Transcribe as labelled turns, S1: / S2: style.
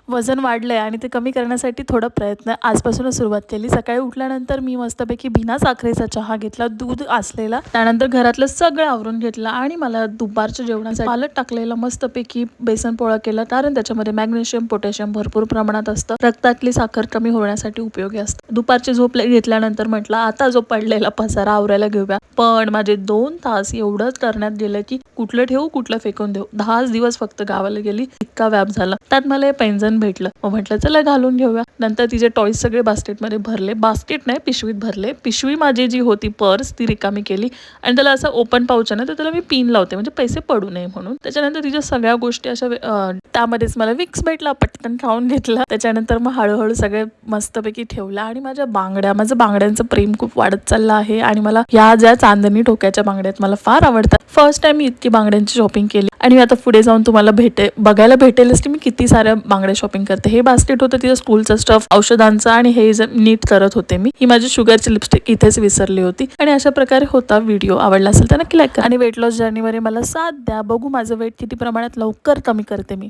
S1: वजन वाढलंय आणि ते कमी करण्यासाठी थोडा प्रयत्न आजपासूनच सुरुवात केली. सकाळी उठल्यानंतर मी मस्तपैकी बिना साखरेचा चहा घेतला, दूध असलेला. त्यानंतर घरातलं सगळं आवरून घेतलं आणि मला दुपारच्या जेवणासाठी पालक टाकलेला मस्तपैकी बेसन पोळा केला, कारण त्याच्यामध्ये मॅग्नेशियम, पोटॅशियम भरपूर प्रमाणात असतं. रक्तातली साखर कमी होण्यासाठी उपयोगी असतं. दुपारची झोप घेतल्यानंतर म्हटलं आता जो पडलेला पसारा आवरायला घेऊया. पण माझे 2 तास एवढंच करण्यात गेलं की कुठलं ठेवू कुठलं फेकून देऊ. 10 दिवस फक्त गावाला गेली, इतका व्याप झाला. त्यात मला हे पैंजण भेटलं. मग म्हटलं चला घालून घेऊया. नंतर तिचे टॉयज सगळे बास्केटमध्ये भरले. बास्केट नाही, पिशवीत भरले. पिशवी माझी जी होती पर्स ती रिकामी केली आणि त्याला असं ओपन पाऊच आहे ना, तर त्याला मी पिन लावते म्हणजे पैसे पडू नये म्हणून. त्याच्यानंतर तिच्या सगळ्या गोष्टी अशा त्यामध्येच मला विक्स भेटला, पटकन खाऊन घेतला. त्याच्यानंतर मग हळूहळू सगळे मस्तपैकी ठेवला आणि माझं बांगड्यांचं प्रेम खूप वाढत चाललं आहे आणि मला या ज्या चांदणी टोक्याच्या बांगड्यात मला फार आवडतात. फर्स्ट टाइम मी इतकी बांगड्यांची शॉपिंग केली आणि आता पुढे जाऊन तुम्हाला बघायला भेटेलच की मी किती साऱ्या बांगड्या शॉपिंग करते. हे बास्केट होतं तिचं स्कूलचं स्टफ, औषधांचं आणि हे नीट करत होते मी. ही माझी शुगरची लिपस्टिक इथेच विसरली होती. आणि अशा प्रकारे होता व्हिडिओ. आवडला असेल तर नक्की लाईक करा आणि वेट लॉस जर्नीमध्ये मला साथ द्या. बघू माझं वेट किती प्रमाणात लवकर कमी करते मी.